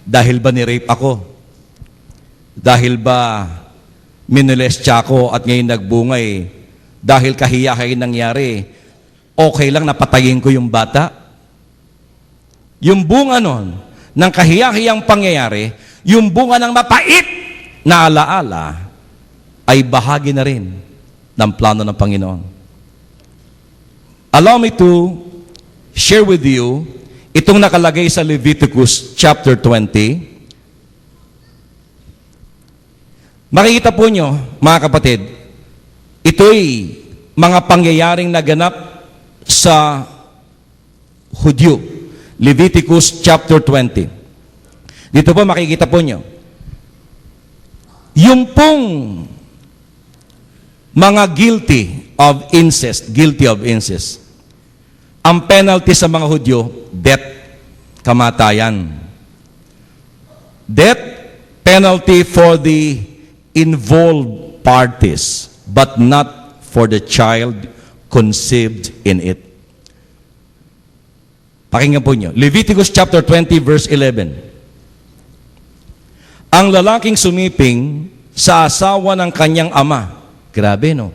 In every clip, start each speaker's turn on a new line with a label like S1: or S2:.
S1: Dahil ba ni-rape ako? Dahil ba minolestya ako at ngayon nagbungay? Dahil kahiya-kahiya nangyari, okay lang napatayin ko yung bata? Yung bunga nun, ng kahiya-hiyang pangyayari, yung bunga ng mapait na alaala, ay bahagi na rin ng plano ng Panginoon. Allow me to share with you itong nakalagay sa Leviticus chapter 20. Makikita po nyo, mga kapatid, ito'y mga pangyayaring naganap sa Hudyo. Leviticus chapter 20. Dito po makikita po nyo. Yung pong mga guilty of incest, ang penalty sa mga Hudyo, death, kamatayan. Death penalty for the involved parties, but not for the child conceived in it. Pakinggan po nyo. Leviticus chapter 20 verse 11. Ang lalaking sumiping sa asawa ng kanyang ama. Grabe, no?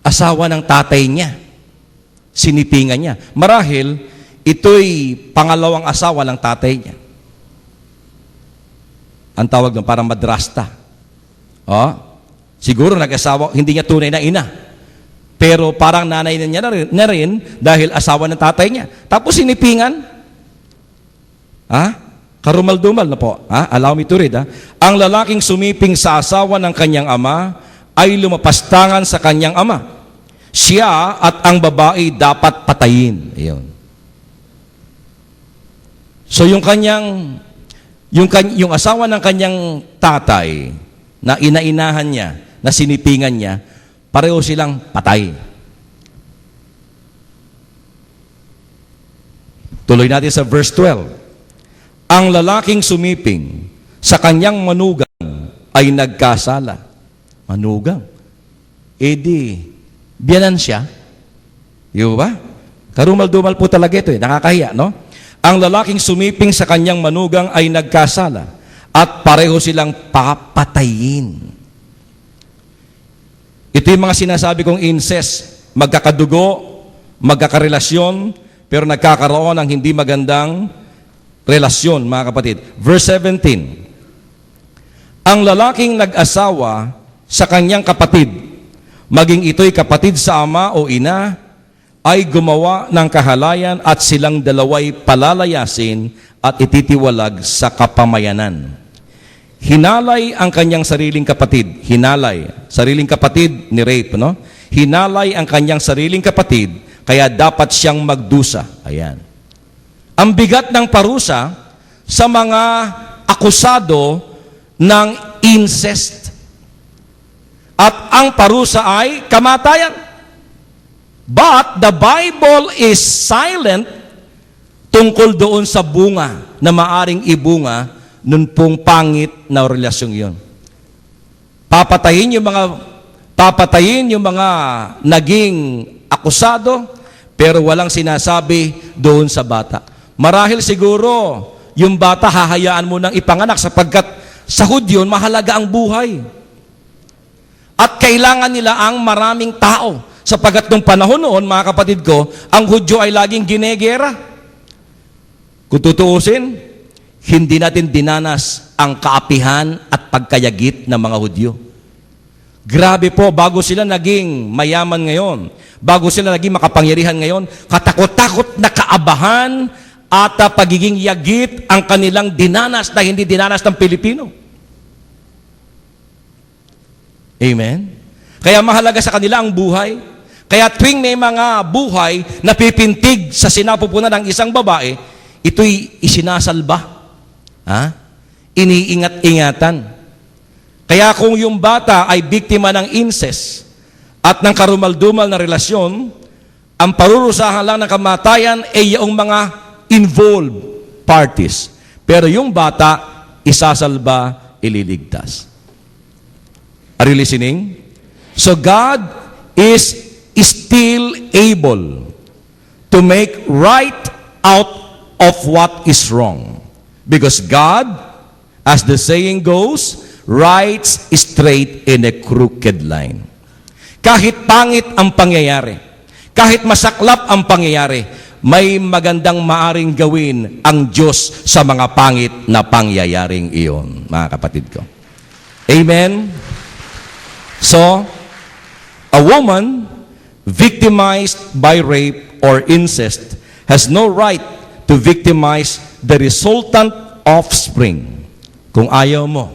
S1: Asawa ng tatay niya. Sinipingan niya. Marahil, ito'y pangalawang asawa ng tatay niya. Ang tawag doon, parang madrasta. Oh, siguro nag-asawa, hindi niya tunay na ina. Pero parang nanay na niya na rin dahil asawa ng tatay niya. Tapos sinipingan. Karumal-dumal na po. Allow me to read. Ang lalaking sumiping sa asawa ng kanyang ama ay lumapastangan sa kanyang ama. Siya at ang babae dapat patayin. Ayun. So yung asawa ng kanyang tatay na inainahan niya, na sinipingan niya, pareho silang patay. Tuloy natin sa verse 12. Ang lalaking sumiping sa kanyang manugang ay nagkasala. Manugang. Biyanan siya. Di ba? Karumal-dumal po talaga ito. Nakakahiya, no? Ang lalaking sumiping sa kanyang manugang ay nagkasala at pareho silang papatayin. Ito yung mga sinasabi kong incest. Magkakadugo, magkakarelasyon, pero nagkakaroon ng hindi magandang relasyon, mga kapatid. Verse 17. Ang lalaking nag-asawa sa kanyang kapatid, maging ito'y kapatid sa ama o ina, ay gumawa ng kahalayan at silang dalaway palalayasin at ititiwalag sa kapamayanan. Hinalay ang kanyang sariling kapatid. Hinalay. Sariling kapatid ni rape, no? Hinalay ang kanyang sariling kapatid, kaya dapat siyang magdusa. Ayan. Ang bigat ng parusa sa mga akusado ng incest. At ang parusa ay kamatayan. But the Bible is silent tungkol doon sa bunga na maaring ibunga nun pong pangit na relasyong yon. Papatayin yung mga naging akusado, pero walang sinasabi doon sa bata. Marahil siguro, yung bata hahayaan mo nang ipanganak sapagkat sa Hudyo, mahalaga ang buhay. At kailangan nila ang maraming tao. Sapagkat nung panahon noon, mga kapatid ko, ang Hudyo ay laging ginegera. Kung tutuusin, hindi natin dinanas ang kaapihan at pagkayagit ng mga Hudyo. Grabe po, bago sila naging mayaman ngayon, bago sila naging makapangyarihan ngayon, katakot-takot na kaabahan at pagiging yagit ang kanilang dinanas na hindi dinanas ng Pilipino. Amen? Kaya mahalaga sa kanila ang buhay. Kaya tuwing may mga buhay na pipintig sa sinapupunan ng isang babae, ito'y isinasalba. Iniingat-ingatan. Kaya kung yung bata ay biktima ng incest at ng karumal-dumal na relasyon, ang parurusahan lang ng kamatayan ay yung mga involved parties. Pero yung bata, isasalba, ililigtas. Are you listening? So God is still able to make right out of what is wrong. Because God, as the saying goes, writes straight in a crooked line. Kahit pangit ang pangyayari, kahit masaklap ang pangyayari, may magandang maaring gawin ang Diyos sa mga pangit na pangyayaring iyon, mga kapatid ko. Amen? So, a woman victimized by rape or incest has no right to victimize the resultant offspring. Kung ayaw mo,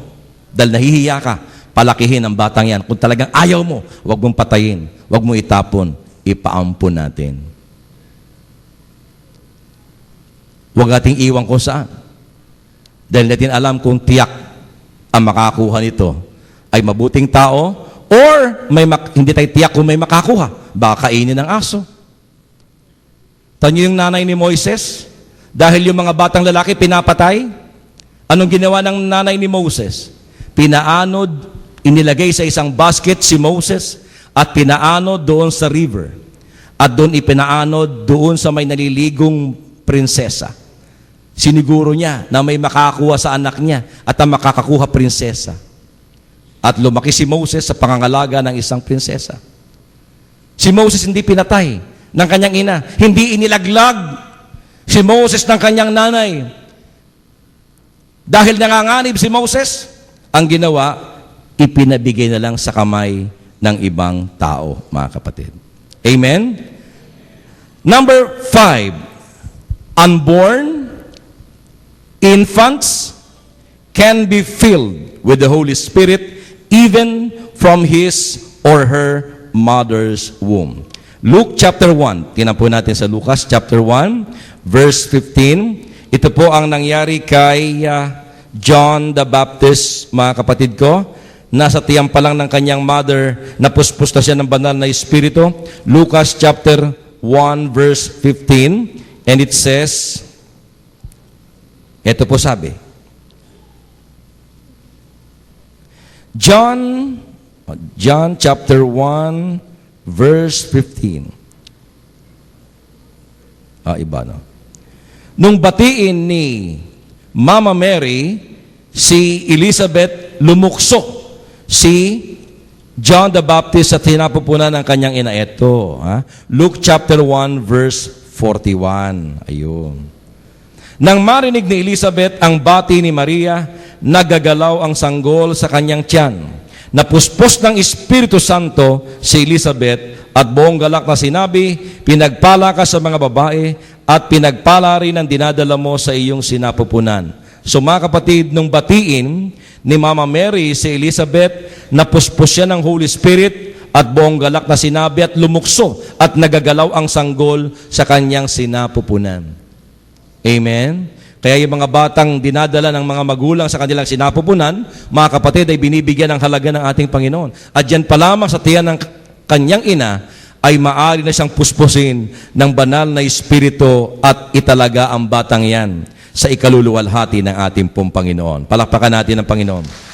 S1: dahil nahihiya ka, palakihin ang batang yan. Kung talagang ayaw mo, huwag mong patayin, huwag mong itapon, ipaampun natin. Huwag nating iwan kung saan. Dahil natin alam kung tiyak ang makakuha nito ay mabuting tao or hindi tayo tiyak kung may makakuha. Baka kainin ng aso. Tanyo yung nanay ni Moises, dahil yung mga batang lalaki pinapatay, anong ginawa ng nanay ni Moses? Pinaanod, inilagay sa isang basket si Moses at pinaanod doon sa river. At doon ipinaanod doon sa may naliligong prinsesa. Siniguro niya na may makakuha sa anak niya at ang makakakuha prinsesa. At lumaki si Moses sa pangangalaga ng isang prinsesa. Si Moses hindi pinatay ng kanyang ina. Hindi inilaglag si Moses ng kanyang nanay. Dahil nanganganib si Moses, ang ginawa, ipinabigay na lang sa kamay ng ibang tao, mga kapatid. Amen? Number 5, unborn infants can be filled with the Holy Spirit even from his or her mother's womb. Luke chapter 1. Tingnan po natin sa Lucas chapter 1, verse 15. Ito po ang nangyari kay John the Baptist, mga kapatid ko. Nasa tiyan pa lang ng kanyang mother, napuspos na siya ng banal na espiritu. Lucas chapter 1, verse 15. And it says, ito po sabi, John chapter 1, verse 15. Iba, no? Nung batiin ni Mama Mary, si Elizabeth, lumukso si John the Baptist sa tinapupunan ng kanyang ina. Ito, Luke chapter 1, verse 41. Ayun. Nang marinig ni Elizabeth ang bati ni Maria, nagagalaw ang sanggol sa kanyang tiyan. Napuspos ng Espiritu Santo si Elizabeth at buong galak na sinabi, pinagpala ka sa mga babae at pinagpala rin ang dinadala mo sa iyong sinapupunan. So mga kapatid, nung batiin ni Mama Mary si Elizabeth, napuspos siya ng Holy Spirit at buong galak na sinabi at lumukso at nagagalaw ang sanggol sa kanyang sinapupunan. Amen? Kaya yung mga batang dinadala ng mga magulang sa kanilang sinapupunan, mga kapatid, ay binibigyan ng halaga ng ating Panginoon. At yan pa lamang sa tiyan ng kanyang ina, ay maaari na siyang puspusin ng banal na espiritu at italaga ang batang yan sa ikaluluwalhati ng ating pong Panginoon. Palakpakan natin ang Panginoon.